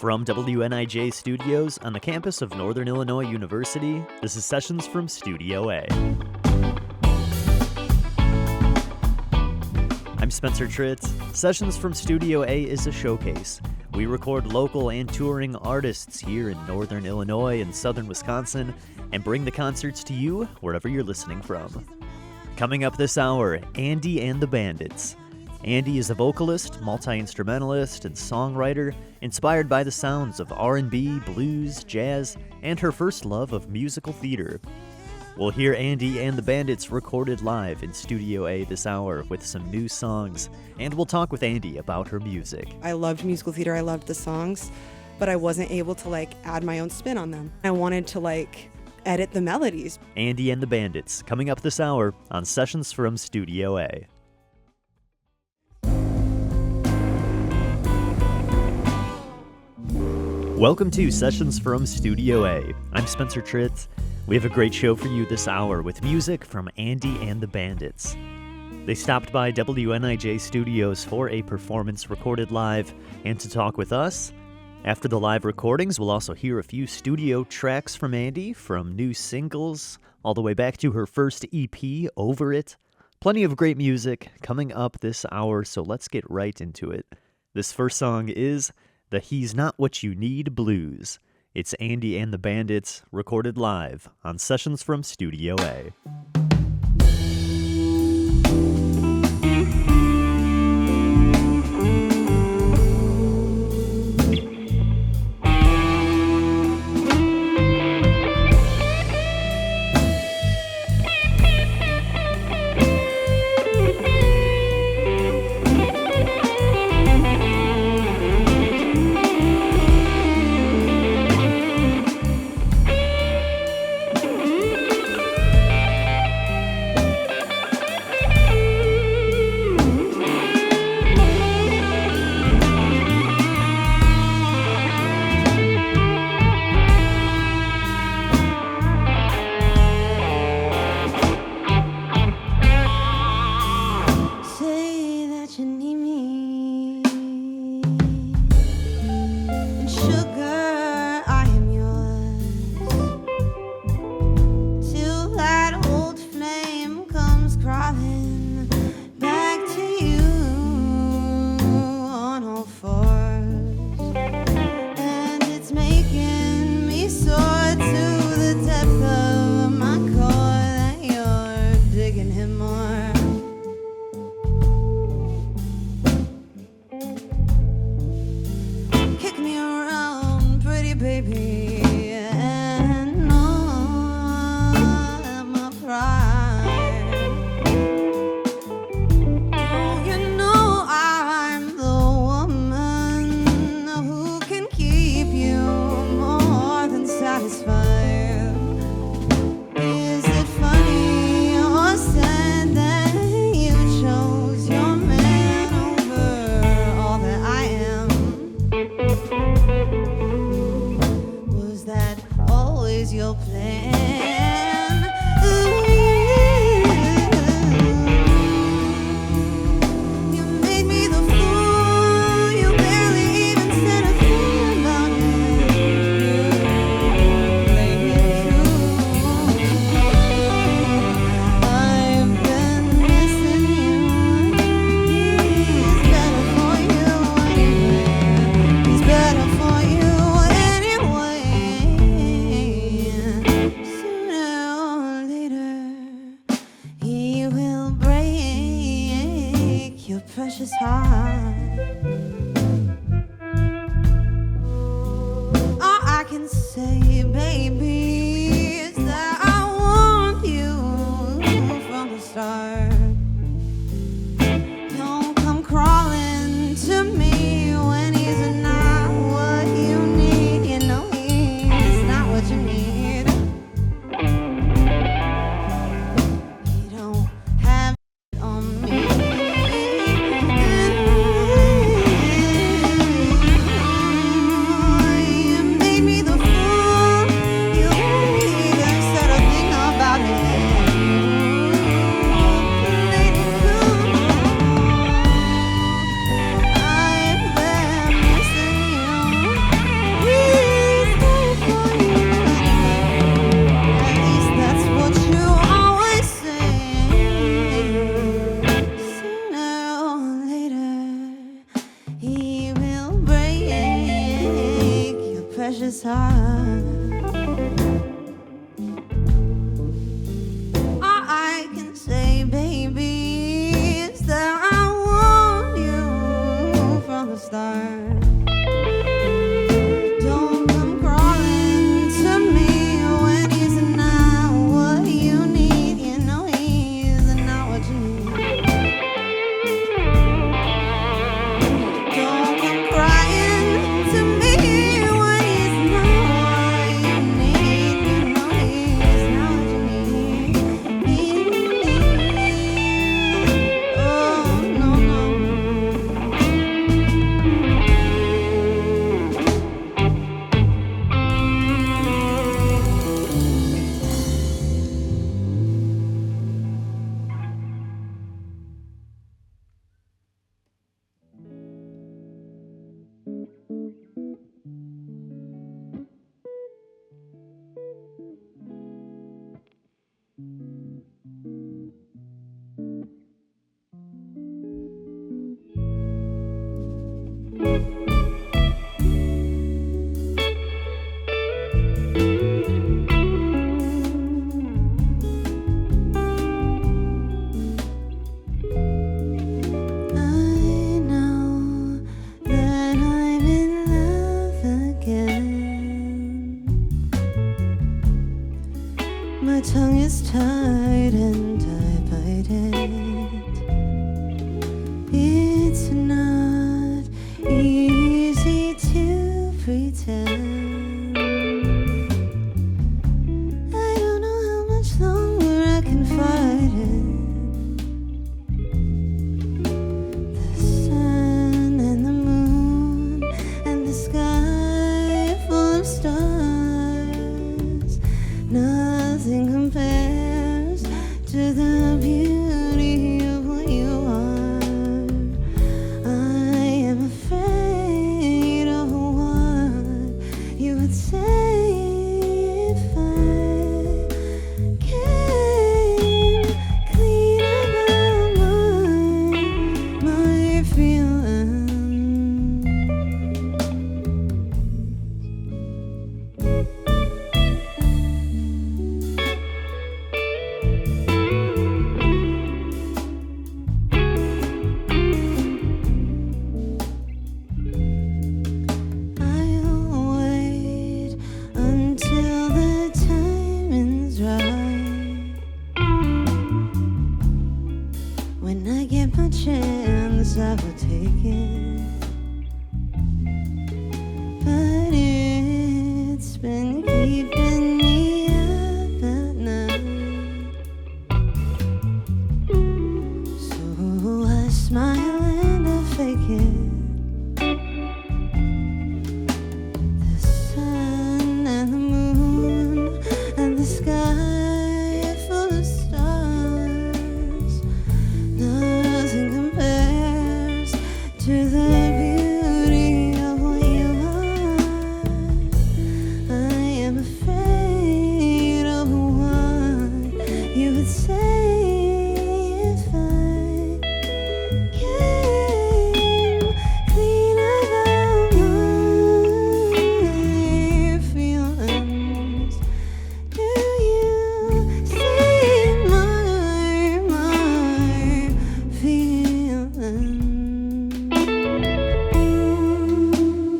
From WNIJ Studios on the campus of Northern Illinois University, this is Sessions from Studio A. I'm Spencer Tritt. Sessions from Studio A is a showcase. We record local and touring artists here in Northern Illinois and Southern Wisconsin and bring the concerts to you wherever you're listening from. Coming up this hour, Andie and the Bandits. Andie is a vocalist, multi-instrumentalist, and songwriter inspired by the sounds of R&B, blues, jazz, and her first love of musical theater. We'll hear Andie and the Bandits recorded live in Studio A this hour with some new songs, and we'll talk with Andie about her music. I loved musical theater, I loved the songs, but I wasn't able to add my own spin on them. I wanted to edit the melodies. Andie and the Bandits, coming up this hour on Sessions from Studio A. Welcome to Sessions from Studio A. I'm Spencer Tritt. We have a great show for you this hour with music from Andie and the Bandits. They stopped by WNIJ Studios for a performance recorded live and to talk with us. After the live recordings, we'll also hear a few studio tracks from Andie, from new singles all the way back to her first EP, Over It. Plenty of great music coming up this hour, so let's get right into it. This first song is the He's Not What You Need Blues. It's Andie and the Bandits, recorded live on Sessions from Studio A. You precious heart. All I can say, baby, is that I want you from the start. Don't come crawling to me when he's not what you need. You know he's not what you need. Don't come crying to me when he's not what you need. You know he's not what you need. Oh, no, no. I know that I'm in love again. My tongue is tied and I bite it. It's not easy to pretend. I don't know how much longer I can fight it. The sun and the moon and the sky full of stars. Nothing compares to the beauty of what you are. I am afraid of what you would say if I came clean about my feelings. I'll wait until the timing's right. When I get my chance, I will take it. But it's been keeping me up at night. So I smile and I fake it. The sun and the moon and the sky full of stars. Nothing compares to the beauty of what you are. I am afraid of what you would say if I came clean about my feelings. Do you see my feelings?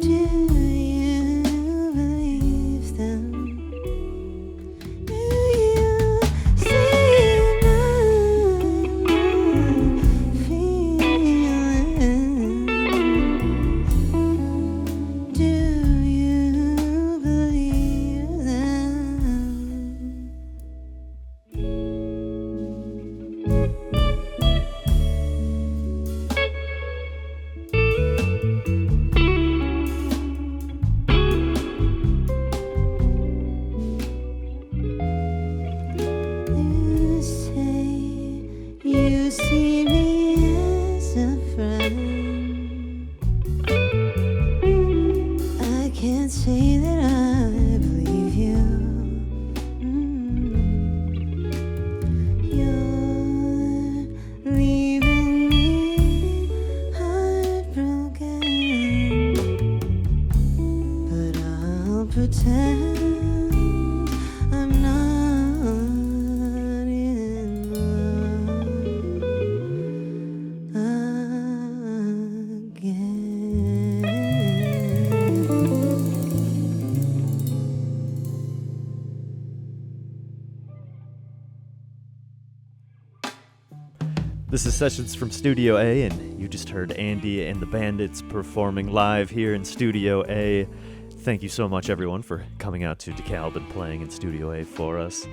Do you believe them? Do you see my feelings? Do you believe them? You say you see me as a friend. I can't say that I believe you. You're leaving me heartbroken, but I'll This is Sessions from Studio A, and you just heard Andie and the Bandits performing live here in Studio A. Thank you so much, everyone, for coming out to DeKalb and playing in Studio A for us.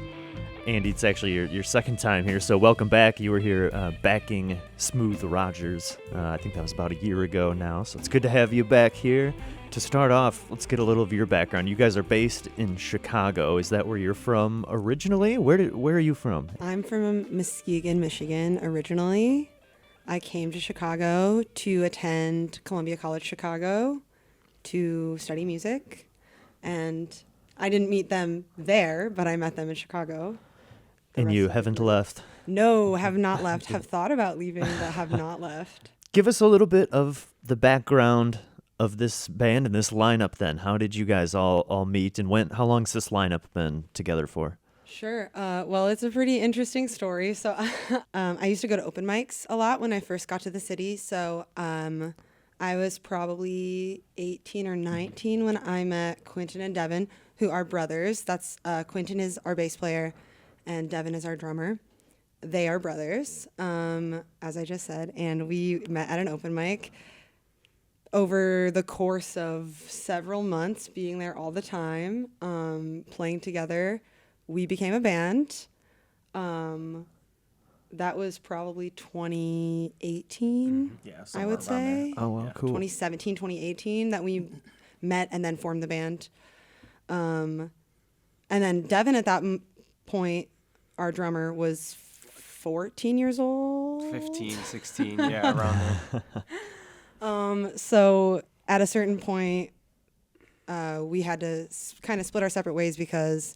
Andie, it's actually your second time here, so welcome back. You were here backing Smooth Rogers. I think that was about a year ago now, so it's good to have you back here. To start off, let's get a little of your background. You guys are based in Chicago. Is that where you're from originally? Where are you from? I'm from Muskegon, Michigan, originally. I came to Chicago to attend Columbia College Chicago to study music. And I didn't meet them there, but I met them in Chicago. And you haven't left? No, have not left. Have thought about leaving, but have not left. Give us a little bit of the background of this band and this lineup then. How did you guys all meet, and how long's this lineup been together for? Sure. Well, it's a pretty interesting story. So I used to go to open mics a lot when I first got to the city. So I was probably 18 or 19 when I met Quentin and Devin, who are brothers. That's Quentin is our bass player and Devin is our drummer. They are brothers, as I just said, and we met at an open mic. Over the course of several months, being there all the time, playing together, we became a band. That was probably 2018, I would say. Oh, well, cool. 2017, 2018 that we met and then formed the band. And then Devin at that point, our drummer, was 14 years old. 15, 16, yeah, around there. So at a certain point, we had to kind of split our separate ways because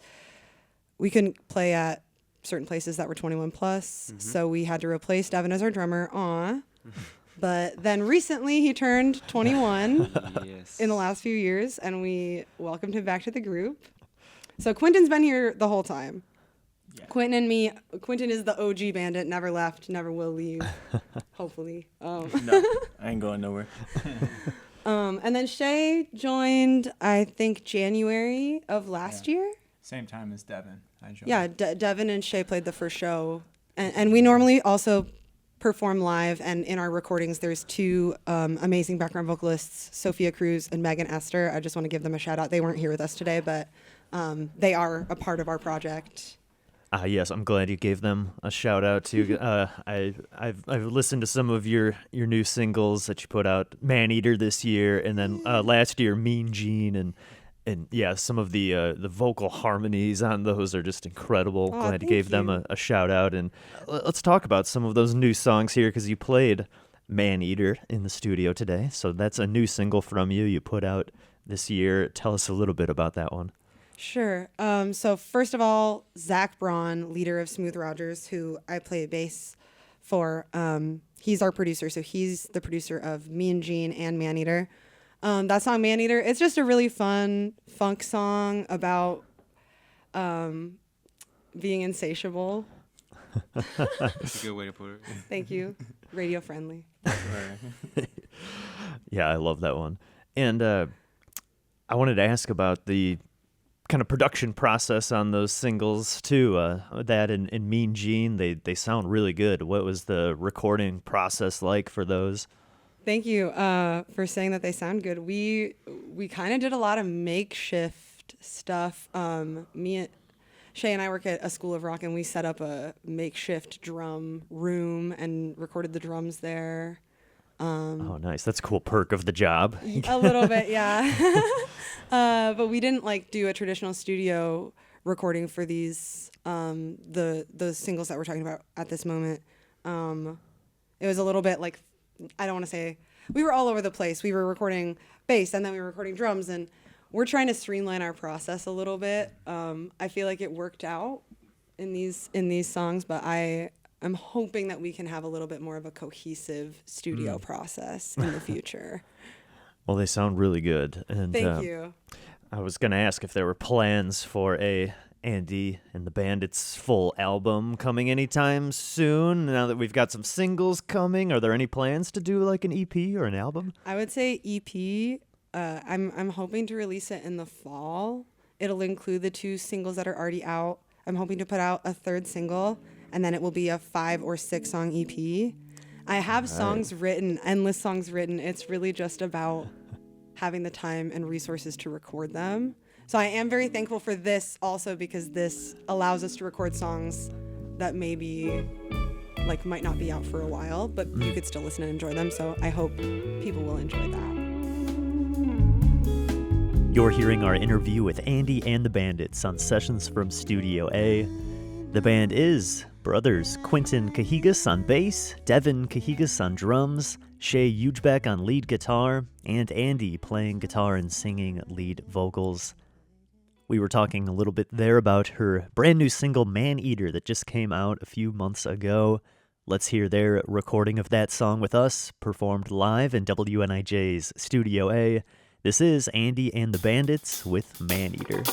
we couldn't play at certain places that were 21 plus. Mm-hmm. So we had to replace Devin as our drummer. But then recently he turned 21 Yes. in the last few years, and we welcomed him back to the group. So Quentin's been here the whole time. Yeah. Quentin is the OG Bandit, never left, never will leave, hopefully. No, I ain't going nowhere. And then Shay joined, I think, January of last year. Same time as Devin. I joined. Yeah, Devin and Shay played the first show. And we normally also perform live, and in our recordings, there's two amazing background vocalists, Sophia Cruz and Megan Esther. I just want to give them a shout out. They weren't here with us today, but they are a part of our project. Yes, I'm glad you gave them a shout out too. I've listened to some of your new singles that you put out, Man Eater this year, and then last year Mean Gene, and yeah, some of the vocal harmonies on those are just incredible. Oh, Glad you gave them a shout out, and let's talk about some of those new songs here because you played Man Eater in the studio today, so that's a new single from you put out this year. Tell us a little bit about that one. Sure. So first of all, Zach Braun, leader of Smooth Rogers, who I play bass for, he's our producer. So he's the producer of Mean Gene and Man Eater. That song, Man Eater, it's just a really fun funk song about being insatiable. That's a good way to put it. Thank you. Radio friendly. Yeah, I love that one. And I wanted to ask about the kind of production process on those singles too. That and Mean Gene, they sound really good. What was the recording process like for those? Thank you for saying that they sound good. We kind of did a lot of makeshift stuff. Shay and I work at a school of rock, and we set up a makeshift drum room and recorded the drums there. Oh, nice. That's a cool perk of the job. A little bit, yeah. But we didn't do a traditional studio recording for these the singles that we're talking about at this moment. It was a little bit I don't want to say we were all over the place. We were recording bass and then we were recording drums, and we're trying to streamline our process a little bit. I feel like it worked out in these songs, but I'm hoping that we can have a little bit more of a cohesive studio process in the future. Well, they sound really good. And Thank you. I was going to ask if there were plans for a Andie and the Bandits full album coming anytime soon. Now that we've got some singles coming, are there any plans to do an EP or an album? I would say EP. I'm hoping to release it in the fall. It'll include the two singles that are already out. I'm hoping to put out a third single, and then it will be a 5 or 6 song EP. I have songs written, endless songs written. It's really just about having the time and resources to record them. So I am very thankful for this also, because this allows us to record songs that maybe might not be out for a while, but you could still listen and enjoy them. So I hope people will enjoy that. You're hearing our interview with Andie and the Bandits on Sessions from Studio A. The band is brothers Quentin Cahigas on bass, Devin Cahigas on drums, Shay Ujbeck on lead guitar, and Andie playing guitar and singing lead vocals. We were talking a little bit there about her brand new single, Man Eater, that just came out a few months ago. Let's hear their recording of that song with us, performed live in WNIJ's Studio A. This is Andie and the Bandits with Man Eater.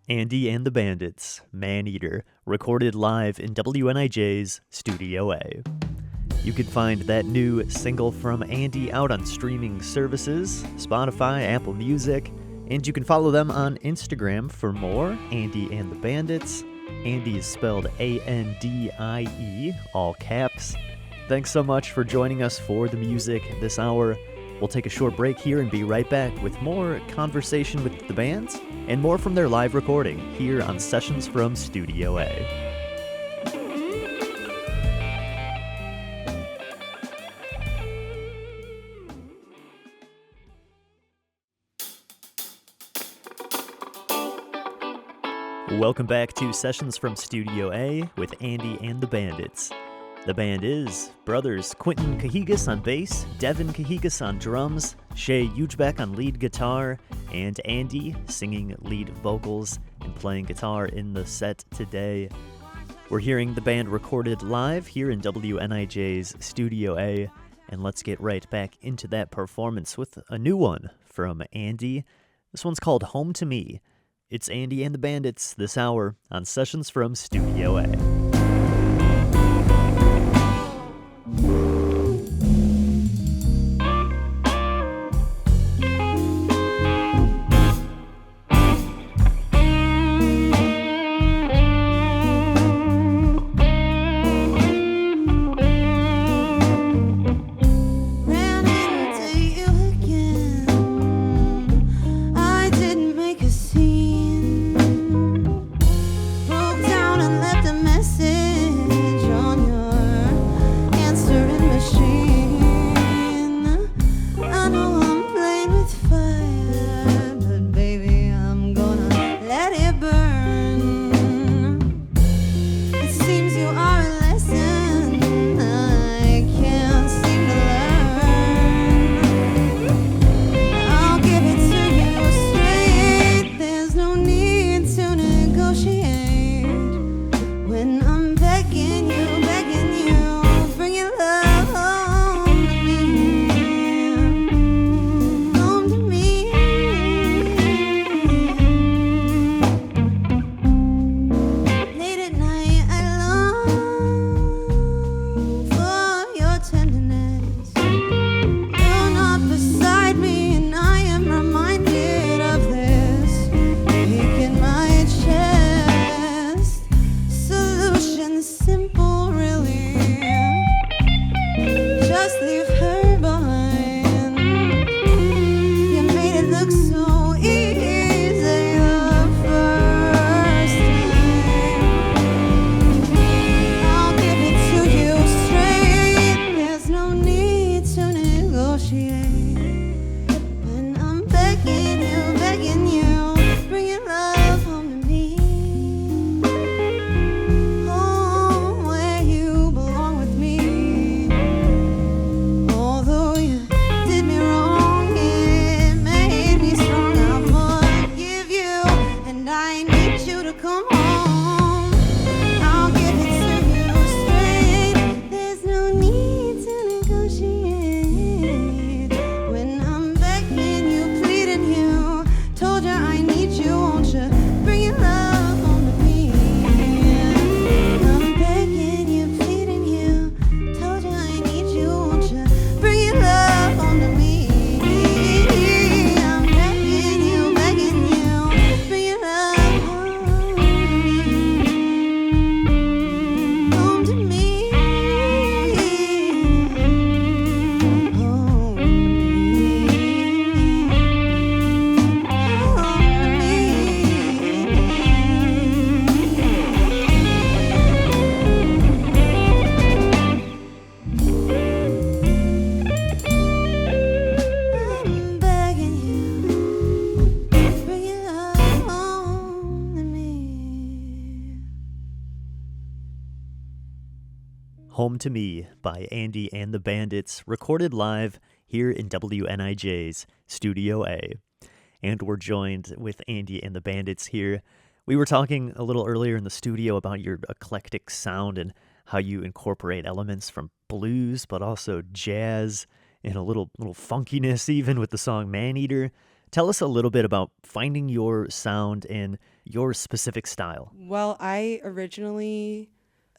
Andie and the Bandits, Man Eater, recorded live in WNIJ's Studio A. You can find that new single from Andie out on streaming services, Spotify, Apple Music, and you can follow them on Instagram for more, Andie and the Bandits. Andie is spelled A-N-D-I-E, all caps. Thanks so much for joining us for the music this hour. We'll take a short break here and be right back with more conversation with the bands and more from their live recording here on Sessions from Studio A. Welcome back to Sessions from Studio A with Andie and the Bandits. The band is brothers Quentin Cahigas on bass, Devin Cahigas on drums, Shay Ujbeck on lead guitar, and Andie singing lead vocals and playing guitar in the set today. We're hearing the band recorded live here in WNIJ's Studio A, and let's get right back into that performance with a new one from Andie. This one's called Home to Me. It's Andie and the Bandits this hour on Sessions from Studio A. Ran into you again. I didn't make a scene. Broke down and left a message on your answering machine. I know I'm playing with fire, but baby, I'm gonna let it burn. It seems you are a lesson I can't seem to learn. I'll give it to you straight. There's no need to negotiate. When I'm begging you, bring your love home to me. Home to me. Late at night, I long for your tenderness. You're not beside me, and I am reminded of this ache in my chest. Solution simple, really. Just leave her behind. You made it look so easy the first time. I'll give it to you straight. There's no need to negotiate. When I'm begging you, bring your love home to me. Home where you belong with me. Although you did me wrong, it made me strong. I'll forgive you, and I need you to come home. I'll give it to you straight. There's no need to negotiate. When I'm begging you, pleading you, told you I need you, won't you bring your love home to me? I'm begging you, pleading you, told you I need you, won't you bring your love home to me? I'm begging you, bring your love home to me. Home to I'm begging you, bring your love home to me. Home to Me by Andie and the Bandits, recorded live here in WNIJ's Studio A. And we're joined with Andie and the Bandits here. We were talking a little earlier in the studio about your eclectic sound and how you incorporate elements from blues, but also jazz and a little funkiness even with the song Man-Eater. Tell us a little bit about finding your sound and your specific style. Well, I originally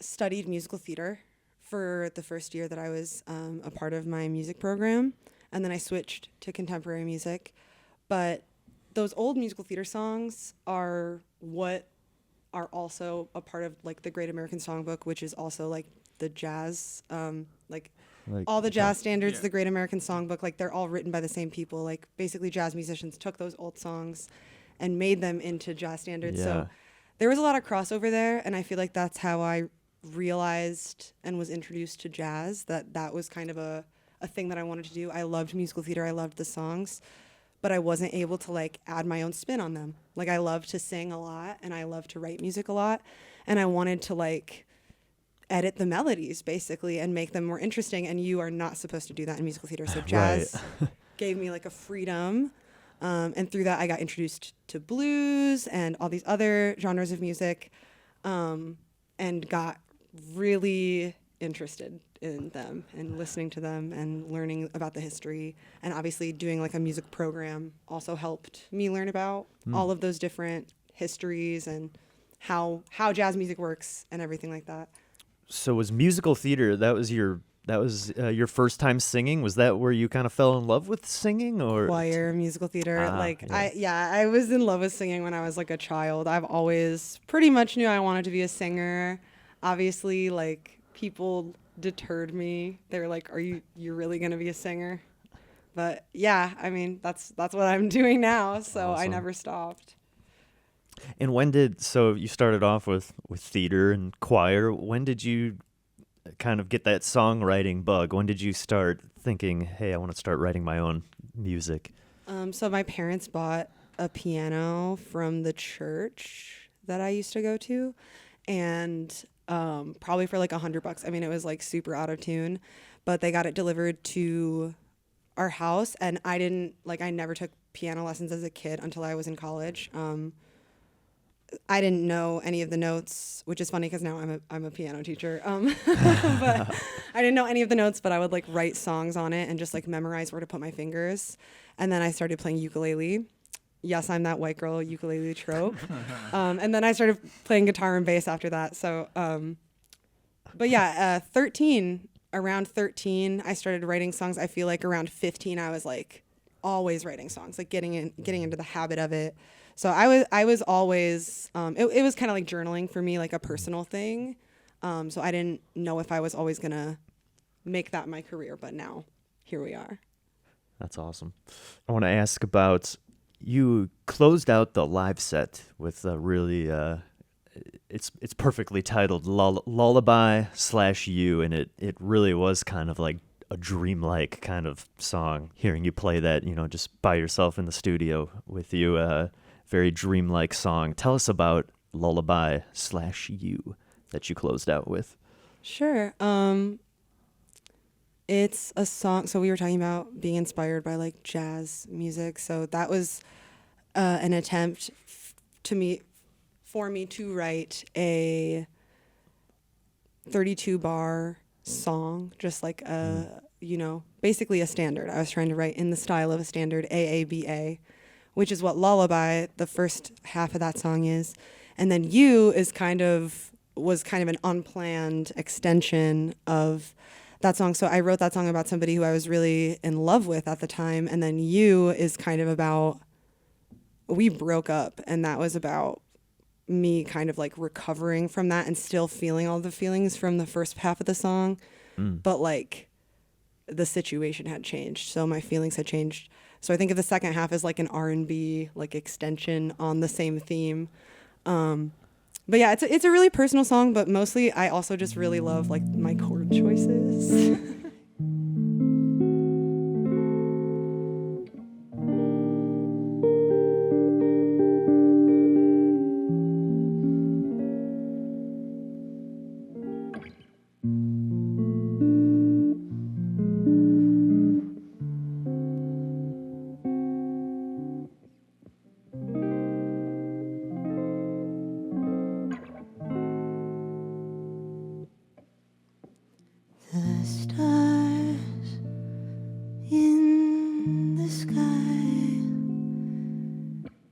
studied musical theater for the first year that I was a part of my music program, and then I switched to contemporary music. But those old musical theater songs are what are also a part of like the Great American Songbook, which is also like the jazz, like all the jazz standards, Yeah. the Great American Songbook, like they're all written by the same people. Like basically jazz musicians took those old songs and made them into jazz standards. Yeah. So there was a lot of crossover there, and I feel like that's how I realized and was introduced to jazz, that was kind of a thing that I wanted to do. I loved musical theater, I loved the songs, but I wasn't able to like add my own spin on them. Like I love to sing a lot and I love to write music a lot, and I wanted to like edit the melodies basically and make them more interesting, and you are not supposed to do that in musical theater. So jazz gave me like a freedom, and through that I got introduced to blues and all these other genres of music, and got really interested in them and listening to them and learning about the history. And obviously doing like a music program also helped me learn about all of those different histories and how jazz music works and everything like that. So was musical theater, that was your first time singing? Was that where you kind of fell in love with singing, or Choir, musical theater. yeah. I was in love with singing when I was like a child. I've always pretty much knew I wanted to be a singer. Obviously, like people deterred me. They were like, you're really going to be a singer? But yeah, I mean, that's what I'm doing now, so I Awesome. never stopped. And so you started off with theater and choir. When did you kind of get that songwriting bug? When did you start thinking, hey, I want to start writing my own music? So my parents bought a piano from the church that I used to go to, and probably for like $100. I mean, it was like super out of tune, but they got it delivered to our house, and I never took piano lessons as a kid until I was in college. I didn't know any of the notes, which is funny because now I'm a piano teacher. But I didn't know any of the notes, but I would like write songs on it and just like memorize where to put my fingers. And then I started playing ukulele. Yes, I'm that white girl ukulele trope. And then I started playing guitar and bass after that. So, but yeah, around 13, I started writing songs. I feel like around 15, I was like always writing songs, like getting into the habit of it. So I was always, it was kind of like journaling for me, like a personal thing. So I didn't know if I was always going to make that my career, but now here we are. That's awesome. I want to ask about, you closed out the live set with a really, it's perfectly titled Lullaby/You, and it really was kind of like a dreamlike kind of song. Hearing you play that, just by yourself in the studio with you, very dreamlike song. Tell us about Lullaby/You that you closed out with. Sure. It's a song. So we were talking about being inspired by like jazz music. So that was an attempt for me to write a 32 bar song, just like basically a standard. I was trying to write in the style of a standard, AABA, which is what Lullaby, the first half of that song, is. And then You was kind of an unplanned extension of that song. So I wrote that song about somebody who I was really in love with at the time. And then You is kind of about, we broke up, and that was about me kind of like recovering from that and still feeling all the feelings from the first half of the song. But like the situation had changed. So my feelings had changed. So I think of the second half as like an R&B like extension on the same theme. But yeah, it's a really personal song, but mostly I also just really love like my chord choices. The stars in the sky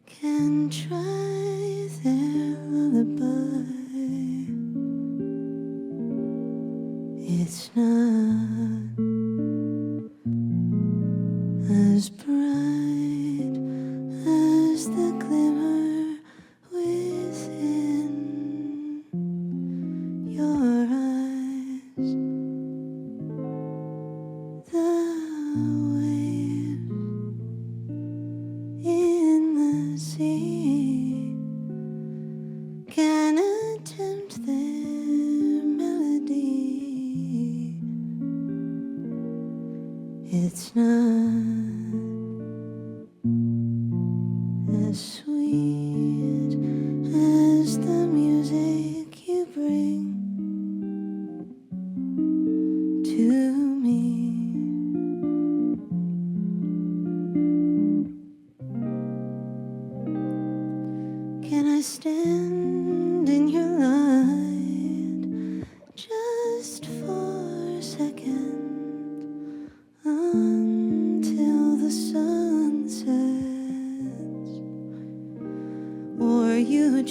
can try their lullaby. It's not as bright as the glimmer within your eyes. The waves in the sea can attempt their melody. It's not as sweet as the music you bring to me. Can I stand in your light just for a second until the sun sets?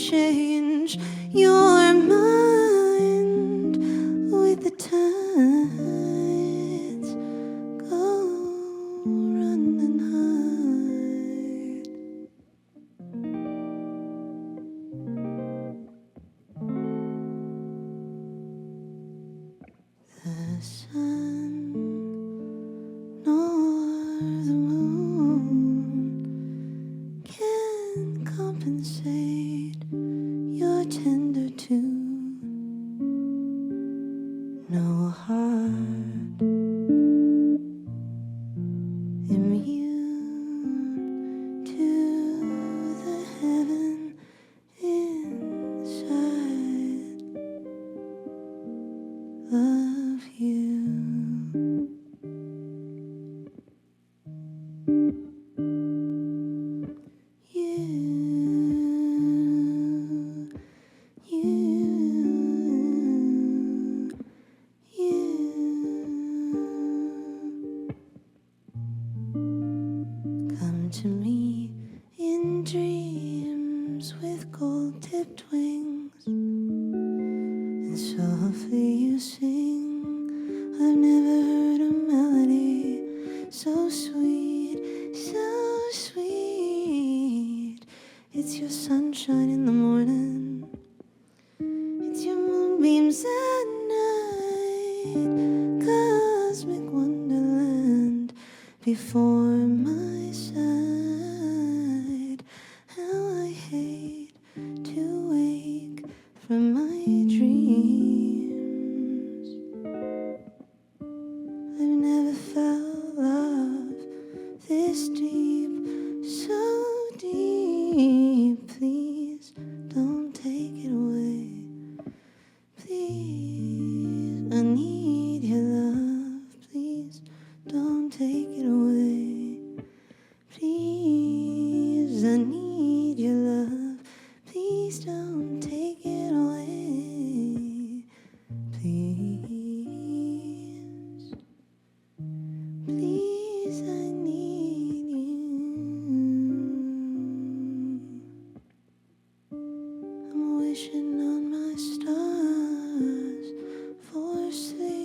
change your mind with the tides go running high. The sun nor the moon can compensate your tender tune. No heart immune to the heaven inside of you. Come to me in dreams with gold-tipped wings, and softly you sing. I've never heard a melody so sweet, so sweet. It's your sunshine in the morning, it's your moonbeams at night, cosmic wonderland before my sight. How I hate to wake from my dreams. I've never felt love this deep, so deep. Please don't take it away. Please, I need your love. Please don't take it away. Please, I need your love. Please don't take it away. Please, please, I need you. I'm wishing on my stars for sleep.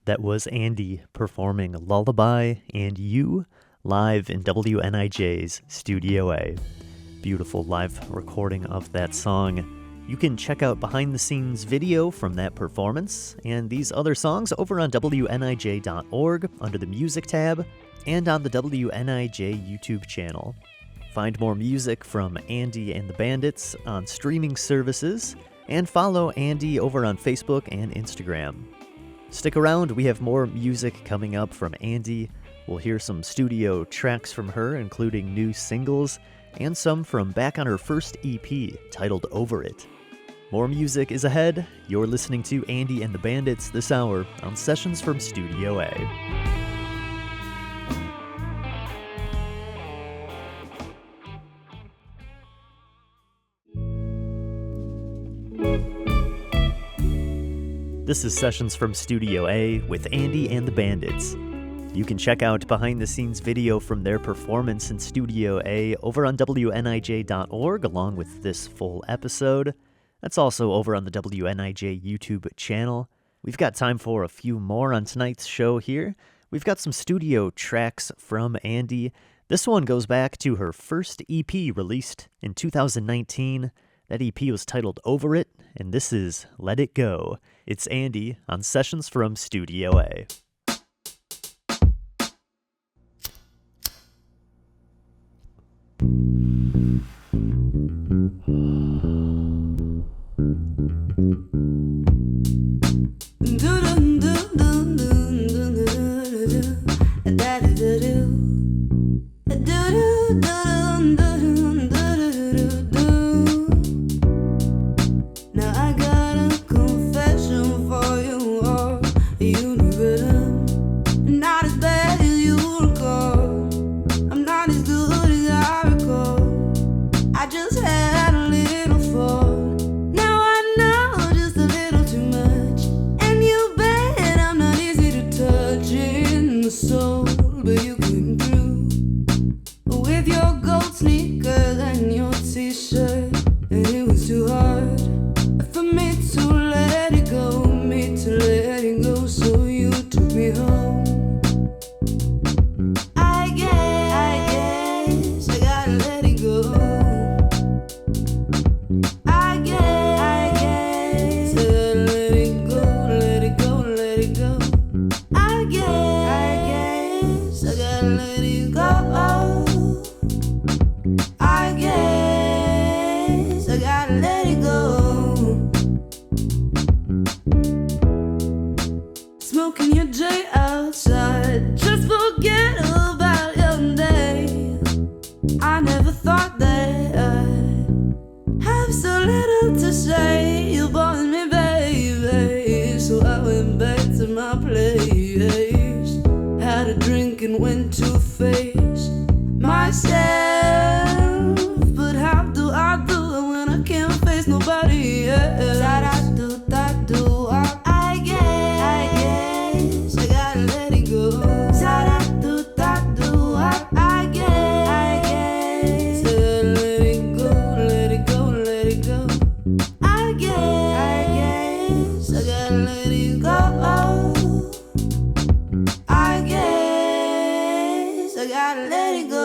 That was Andie performing Lullaby and You live in WNIJ's Studio A. Beautiful live recording of that song. You can check out behind-the-scenes video from that performance and these other songs over on WNIJ.org under the Music tab and on the WNIJ YouTube channel. Find more music from Andie and the Bandits on streaming services and follow Andie over on Facebook and Instagram. Stick around, we have more music coming up from Andie. We'll hear some studio tracks from her, including new singles, and some from back on her first EP, titled Over It. More music is ahead. You're listening to Andie and the Bandits this hour on Sessions from Studio A. This is Sessions from Studio A with Andie and the Bandits. You can check out behind-the-scenes video from their performance in Studio A over on WNIJ.org, along with this full episode. That's also over on the WNIJ YouTube channel. We've got time for a few more on tonight's show here. We've got some studio tracks from Andie. This one goes back to her first EP released in 2019. That EP was titled Over It, and this is Let It Go. It's Andie on Sessions from Studio A. Now I got a confession for you all. You know that I'm not as bad as you recall. I'm not as good as I recall. it go. I guess I gotta let it go. Smoking your J outside, just forget about your day. I never thought that I'd have so little to say. You bothered me, baby, so I went back to my place. Had a drink and went to face myself. But how do I do it when I can't face nobody else? Da-da-do-da-do, I guess I gotta let it go. Da-da-do-da-do, I guess I gotta let it go, let it go, let it go. I guess I gotta let it go. I guess I gotta let it go.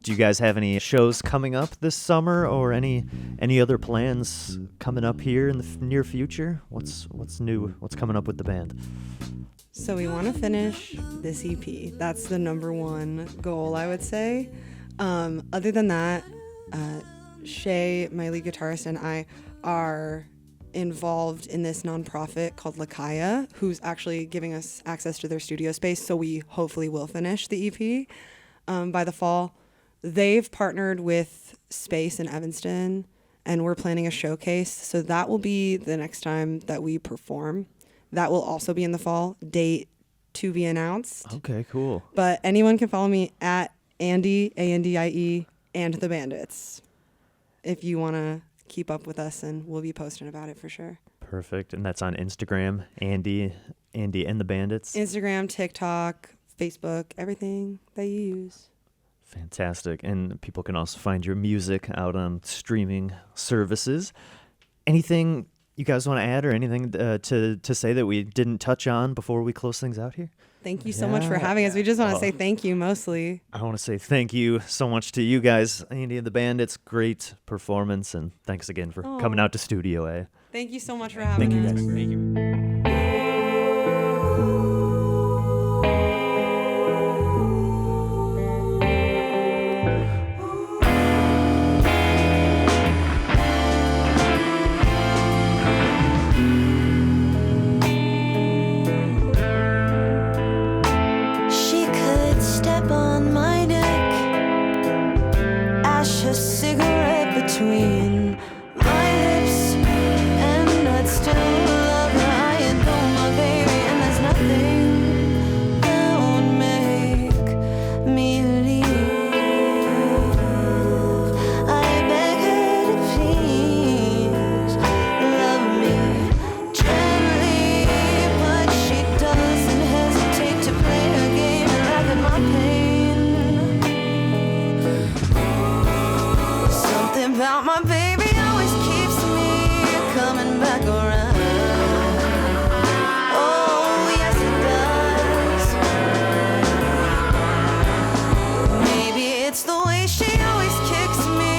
Do you guys have any shows coming up this summer, or any other plans coming up here in the near future? What's new? What's coming up with the band? So we want to finish this EP. That's the number one goal, I would say. Other than that, Shay, my lead guitarist, and I are involved in this nonprofit called Lakaya, who's actually giving us access to their studio space. So we hopefully will finish the EP by the fall. They've partnered with Space in Evanston, and we're planning a showcase. So that will be the next time that we perform. That will also be in the fall. Date to be announced. Okay, cool. But anyone can follow me at Andie, Andie, and the Bandits if you want to keep up with us, and we'll be posting about it for sure. Perfect. And that's on Instagram, Andie and the Bandits. Instagram, TikTok, Facebook, everything that you use. Fantastic. And people can also find your music out on streaming services. Anything you guys want to add, or anything to say that we didn't touch on before we close things out here? Thank you so much for having us. We just want to say thank you mostly. I want to say thank you so much to you guys, Andie and the Bandits. Great performance, and thanks again for coming out to Studio A. Thank you so much for having us. Thank you. She could step on my neck, ash a cigarette between my lips, and I'd still love her. I adore my baby, and there's nothing that would make me leave. I beg her to please love me gently, but she doesn't hesitate to play her game and laugh at my pain. Something about my baby always keeps me coming back around. Oh, yes it does. Maybe it's the way she always kicks me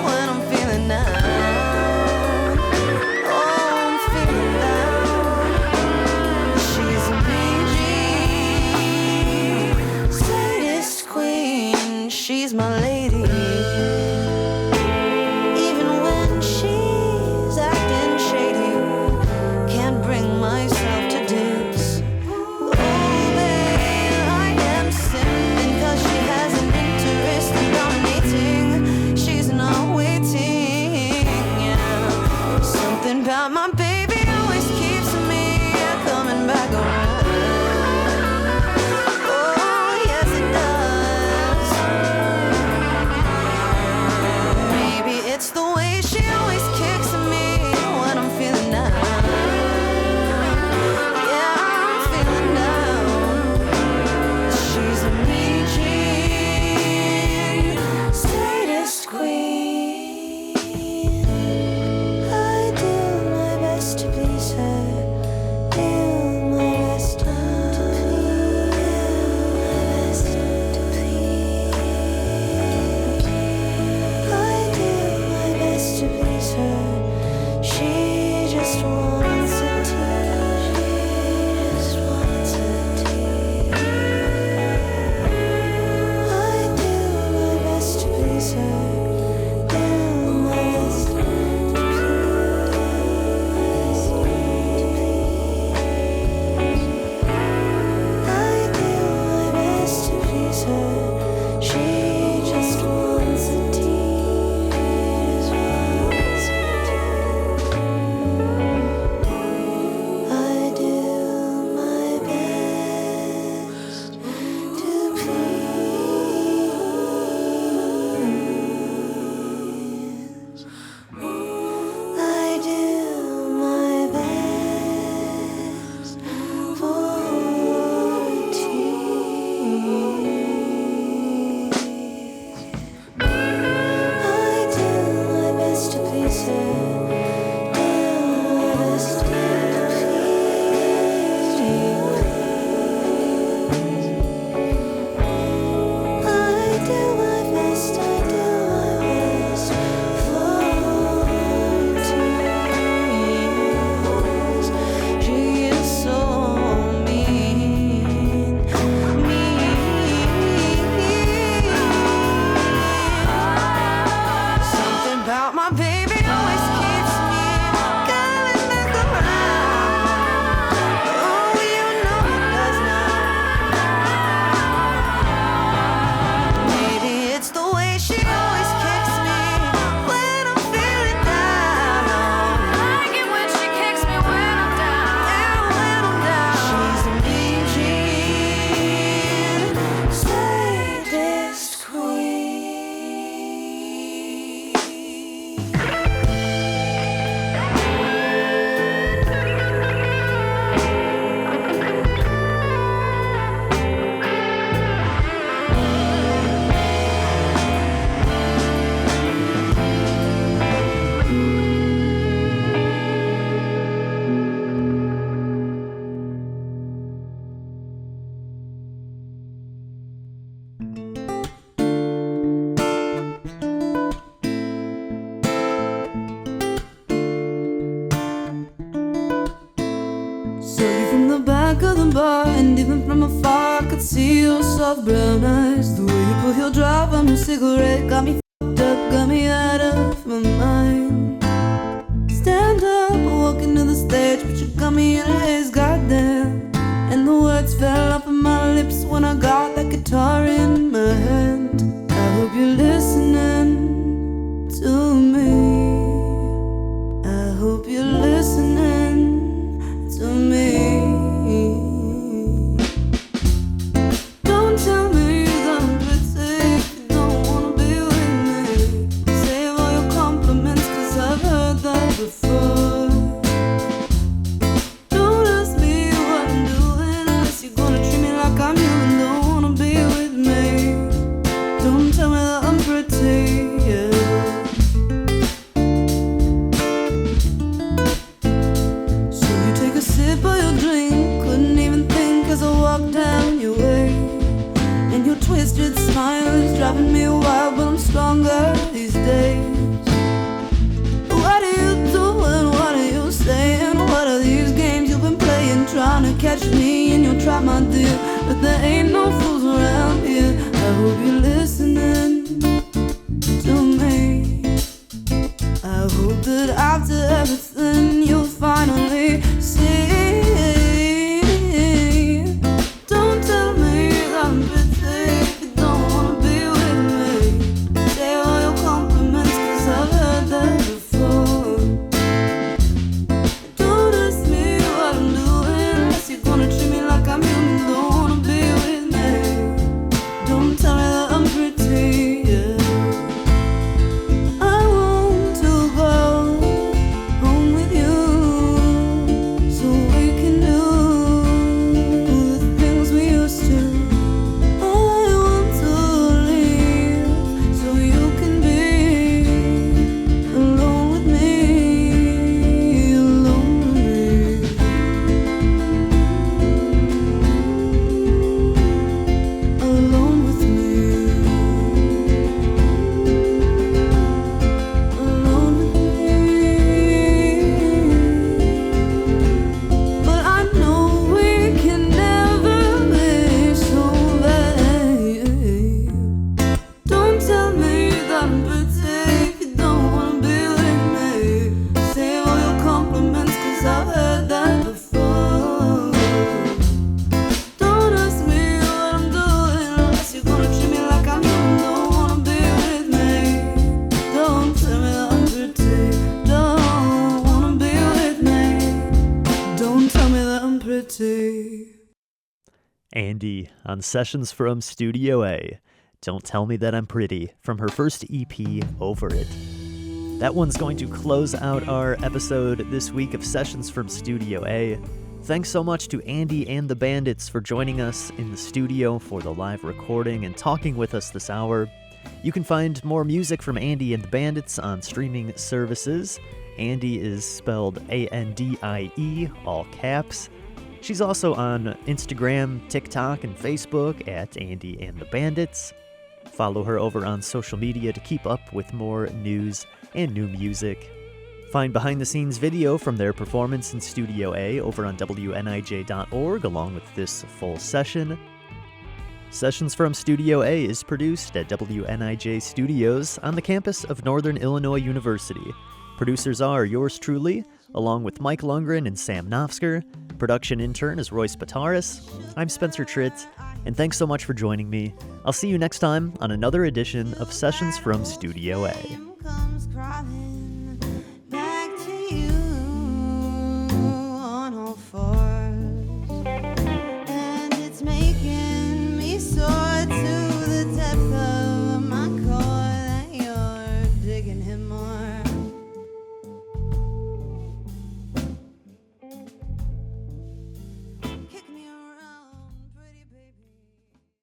when I'm feeling down. Oh, I'm feeling down. She's a BG, sadist queen. She's my lady. Even when she's acting shady, can't bring myself to dance. Oh, babe, I am simping 'cause she has an interest in dominating. She's not waiting, yeah. Something about my baby always keeps me coming back around. Oh, yes it does. bar, and even from afar I could see your soft brown eyes. The way you pull your draw from your cigarette got me fucked up, got me out of my mind. Stand up, walk into the stage, but you got me in a haze, goddamn. And the words fell off of my lips when I got that guitar in my hand. I hope you're listening to me. I hope you're listening to me. Don't tell me that I'm pretty if you don't wanna be with me. Save all your compliments, 'cause I've heard that before. Don't ask me what I'm doing unless you're gonna treat me like I'm you and don't wanna be with me. Don't tell me that I'm pretty, yeah. So you take a sip of your drink, couldn't even think as I walked down your way. And your twisted smile is driving me wild, but I'm stronger these days. What are you doing? What are you saying? What are these games you've been playing? Trying to catch me in your trap, my dear. But there ain't no fools around here. I hope you're listening to me. I hope that after everything you'll finally see. Don't tell me that I'm pretty if you don't wanna be with me. Say all your compliments, 'cause I've heard that before. Don't ask me what I'm doing unless you're gonna treat me like I'm human. Don't wanna be with me. Don't tell me that I'm pretty, yeah. I want to go home with you, so we can do the things we used to. I want to leave so you can be alone with me, alone with me, alone with me, alone with me. But I know we can never be so bad. Don't tell me that I'm pretty if you don't wanna be with me. Save all your compliments, 'cause I've heard that before. Don't ask me what I'm doing unless you're gonna treat me like I'm you and don't wanna be with me. Don't tell me that I'm pretty. Don't wanna be with me. Don't tell me that I'm pretty. Andie on Sessions from Studio A. Don't Tell Me That I'm Pretty from her first EP, Over It. That one's going to close out our episode this week of Sessions from Studio A. Thanks so much to Andie and the Bandits for joining us in the studio for the live recording and talking with us this hour. You can find more music from Andie and the Bandits on streaming services. Andie is spelled Andie, all caps. She's also on Instagram, TikTok, and Facebook at Andie and the Bandits. Follow her over on social media to keep up with more news and new music. Find behind-the-scenes video from their performance in Studio A over on WNIJ.org, along with this full session. Sessions from Studio A is produced at WNIJ Studios on the campus of Northern Illinois University. Producers are yours truly, along with Mike Lundgren and Sam Knofsker. Production intern is Royce Pataris. I'm Spencer Tritt, and thanks so much for joining me. I'll see you next time on another edition of Sessions from Studio A.